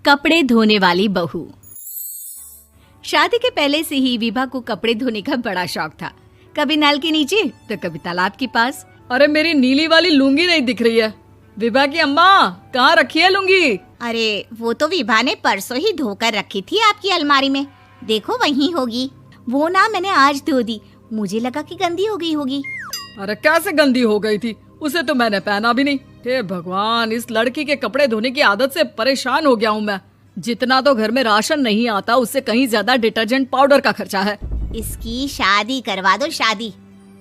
कपड़े धोने वाली बहू। शादी के पहले से ही विभा को कपड़े धोने का बड़ा शौक था। कभी नल के नीचे तो कभी तालाब के पास। अरे मेरी नीली वाली लुंगी नहीं दिख रही है। विभा की अम्मा, कहाँ रखी है लुंगी? अरे वो तो विभा ने परसों ही धोकर रखी थी आपकी अलमारी में, देखो वहीं होगी। वो ना मैंने आज धो दी, मुझे लगा कि गंदी हो गई होगी। अरे कैसे गंदी हो गई थी? उसे तो मैंने पहना भी नहीं। हे भगवान, इस लड़की के कपड़े धोने की आदत से परेशान हो गया हूँ मैं। जितना तो घर में राशन नहीं आता, उससे कहीं ज्यादा डिटर्जेंट पाउडर का खर्चा है। इसकी शादी करवा दो, शादी।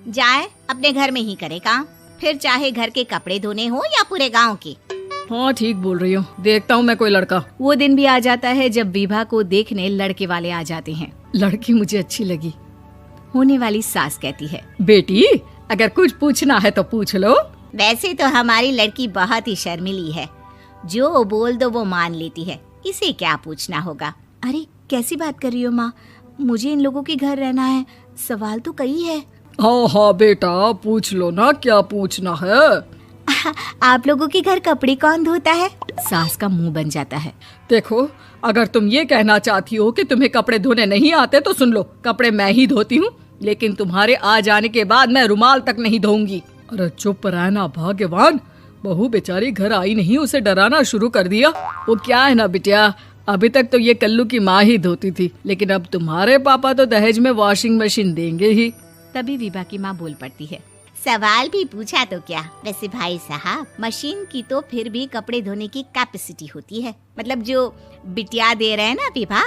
जाए अपने घर में ही करे काम, फिर चाहे घर के कपड़े धोने हो या पूरे गांव के। हाँ ठीक बोल रही हूँ, देखता हूँ मैं कोई लड़का। वो दिन भी आ जाता है जब विभा को देखने लड़के वाले आ जाते हैं। लड़की मुझे अच्छी लगी। होने वाली सास कहती है, बेटी अगर कुछ पूछना है तो पूछ लो। वैसे तो हमारी लड़की बहुत ही शर्मीली है, जो बोल दो वो मान लेती है, इसे क्या पूछना होगा। अरे कैसी बात कर रही हो माँ, मुझे इन लोगों के घर रहना है, सवाल तो कई है। हाँ हाँ बेटा, पूछ लो ना, क्या पूछना है। आप लोगों के घर कपड़े कौन धोता है? सास का मुंह बन जाता है। देखो, अगर तुम ये कहना चाहती हो कि तुम्हें कपड़े धोने नहीं आते तो सुन लो, कपड़े मैं ही धोती हूँ, लेकिन तुम्हारे आ जाने के बाद मैं रुमाल तक नहीं धोऊंगी। अरे चुप रहना भाग्यवान, बहू बेचारी घर आई नहीं, उसे डराना शुरू कर दिया। वो क्या है ना बिटिया, अभी तक तो ये कल्लू की माँ ही धोती थी, लेकिन अब तुम्हारे पापा तो दहेज में वॉशिंग मशीन देंगे ही। तभी विभा की माँ बोल पड़ती है, सवाल भी पूछा तो क्या। वैसे भाई साहब, मशीन की तो फिर भी कपड़े धोने की कैपेसिटी होती है। मतलब जो बिटिया दे रहे हैं ना विभा,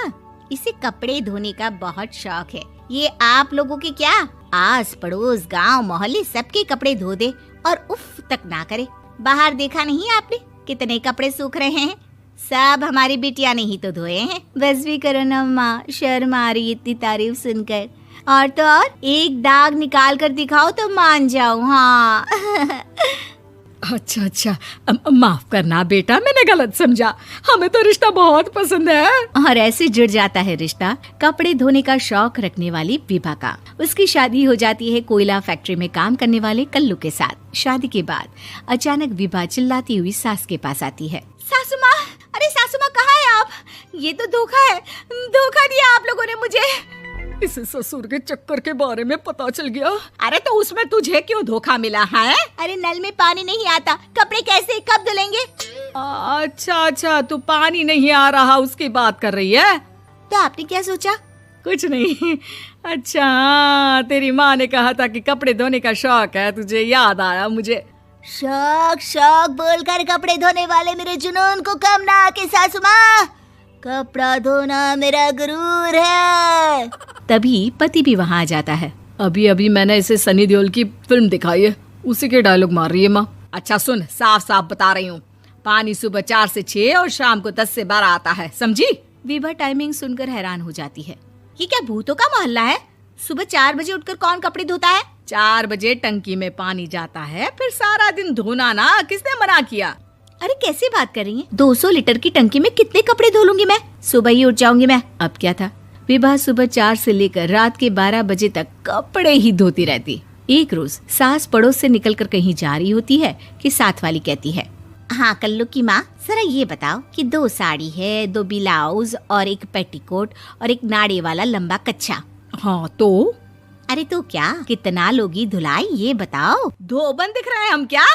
इसे कपड़े धोने का बहुत शौक है। ये आप लोगों के क्या, आस पड़ोस गांव मोहल्ले सबके कपड़े धो दे और उफ तक ना करे। बाहर देखा नहीं आपने कितने कपड़े सूख रहे हैं? सब हमारी बिटिया ने ही तो धोए हैं। बस भी करो ना माँ, शर्म आ रही इतनी तारीफ सुनकर। और तो और एक दाग निकाल कर दिखाओ तो मान जाओ। हाँ अच्छा, माफ करना बेटा, मैंने गलत समझा। हमें तो रिश्ता बहुत पसंद है। और ऐसे जुड़ जाता है रिश्ता कपड़े धोने का शौक रखने वाली विभा का। उसकी शादी हो जाती है कोयला फैक्ट्री में काम करने वाले कल्लू के साथ। शादी के बाद अचानक विभा चिल्लाती हुई सास के पास आती है। सासू माँ, अरे सासू माँ कहाँ है आप? ये तो धोखा है, धोखा दिया आप लोगों ने मुझे। इसे ससुर के चक्कर के बारे में पता चल गया। अरे तो उसमें तुझे क्यों धोखा मिला है? अरे नल में पानी नहीं आता, कपड़े कैसे कब धुलेंगे? अच्छा, तू पानी नहीं आ रहा उसकी बात कर रही है। तो आपने क्या सोचा? कुछ नहीं। अच्छा, तेरी माँ ने कहा था कि कपड़े धोने का शौक है तुझे, याद आया मुझे। शौक बोलकर कपड़े धोने वाले मेरे जुनून को कम ना आके सासू माँ, कपड़ा धोना मेरा गुरूर है। तभी पति भी वहाँ आ जाता है। अभी मैंने इसे सनी देओल की फिल्म दिखाई है, उसी के डायलॉग मार रही है माँ। अच्छा सुन, साफ बता रही हूँ, पानी सुबह 4 से 6 और शाम को 10 से 12 आता है, समझी? विभा टाइमिंग सुनकर हैरान हो जाती है। ये क्या भूतों का मोहल्ला है? सुबह 4 बजे उठकर कौन कपड़े धोता है? 4 बजे टंकी में पानी जाता है, फिर सारा दिन धोना ना, किसने मना किया? अरे कैसी बात कर रही हैं? 200 लीटर की टंकी में कितने कपड़े धो लूंगी मैं? सुबह ही उठ जाऊंगी मैं। अब क्या था, विभा सुबह 4 से लेकर रात के 12 बजे तक कपड़े ही धोती रहती। एक रोज सास पड़ोस से निकलकर कहीं जा रही होती है कि साथ वाली कहती है, हाँ कल्लू की माँ, जरा ये बताओ कि 2 साड़ी है, 2 ब्लाउज और एक पेटीकोट और एक नाड़े वाला लंबा कच्छा। हाँ तो? अरे तो क्या, कितना लोगी धुलाई ये बताओ। धोबन दिख रहे हैं हम क्या?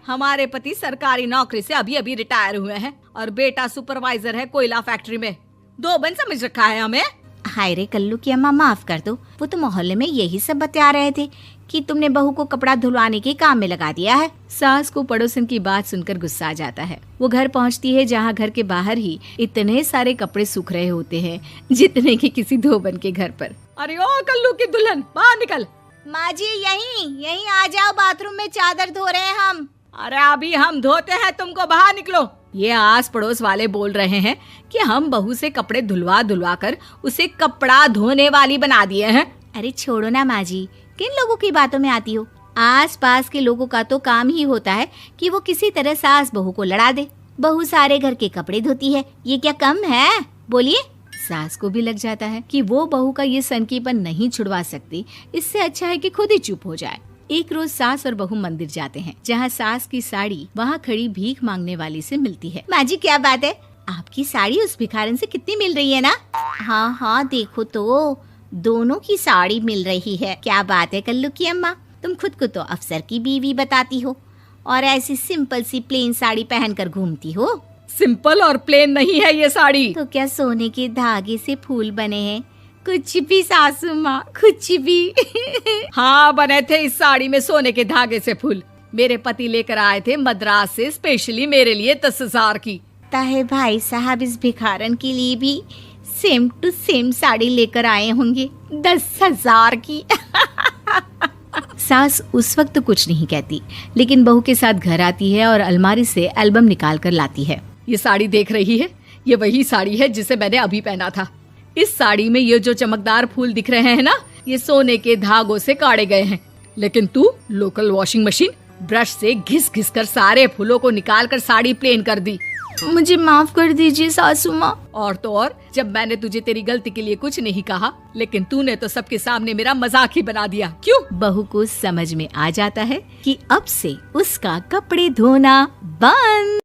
हमारे पति सरकारी नौकरी से अभी रिटायर हुए हैं और बेटा सुपरवाइजर है कोयला फैक्ट्री में। धोबन समझ रखा है हमें? हाय रे कल्लू की अम्मा, माफ कर दो, वो तो मोहल्ले में यही सब बता रहे थे कि तुमने बहू को कपड़ा धुलवाने के काम में लगा दिया है। सास को पड़ोसन की बात सुनकर गुस्सा आ जाता है। वो घर पहुंचती है जहां घर के बाहर ही इतने सारे कपड़े सूख रहे होते हैं जितने कि किसी धोबन के घर पर। अरे ओ कल्लू की दुल्हन, बाहर निकल। माँ जी यहीं आ जाओ, बाथरूम में चादर धो रहे हैं हम। अरे अभी हम धोते हैं, तुमको बाहर निकलो। ये आस पड़ोस वाले बोल रहे हैं कि हम बहू से कपड़े धुलवा कर उसे कपड़ा धोने वाली बना दिए हैं। अरे छोड़ो ना माँ जी, किन लोगों की बातों में आती हो? आस पास के लोगों का तो काम ही होता है कि वो किसी तरह सास बहू को लड़ा दे। बहू सारे घर के कपड़े धोती है, ये क्या कम है? बोलिए। सास को भी लग जाता है कि वो बहू का ये सनकीपन नहीं छुड़वा सकती, इससे अच्छा है कि खुद ही चुप हो जाए। एक रोज सास और बहू मंदिर जाते हैं, जहाँ सास की साड़ी वहाँ खड़ी भीख मांगने वाली से मिलती है। माँ जी क्या बात है, आपकी साड़ी उस भिखारन से कितनी मिल रही है ना? हाँ हाँ देखो तो, दोनों की साड़ी मिल रही है। क्या बात है कल्लू की अम्मा, तुम खुद को तो अफसर की बीवी बताती हो और ऐसी सिंपल सी प्लेन साड़ी पहनकर घूमती हो। सिंपल और प्लेन नहीं है ये साड़ी। तो क्या सोने के धागे से फूल बने हैं? कुछ भी सासू माँ, कुछ भी। हाँ बने थे इस साड़ी में सोने के धागे से फूल। मेरे पति लेकर आए थे मद्रास से स्पेशली मेरे लिए 10,000 की। ताहे भाई साहब इस भिखारन के लिए भी सेम टू सेम साड़ी लेकर आए होंगे 10,000 की। सास उस वक्त तो कुछ नहीं कहती, लेकिन बहू के साथ घर आती है और अलमारी से एल्बम निकाल कर लाती है। ये साड़ी देख रही है, ये वही साड़ी है जिसे मैंने अभी पहना था। इस साड़ी में ये जो चमकदार फूल दिख रहे हैं ना, ये सोने के धागों से काढ़े गए हैं। लेकिन तू लोकल वॉशिंग मशीन ब्रश से घिस घिस कर सारे फूलों को निकाल कर साड़ी प्लेन कर दी। मुझे माफ कर दीजिए सासू माँ। और तो और, जब मैंने तुझे तेरी गलती के लिए कुछ नहीं कहा, लेकिन तूने तो सबके सामने मेरा मजाक ही बना दिया। क्यों? बहू को समझ में आ जाता है कि अब से उसका कपड़े धोना बंद।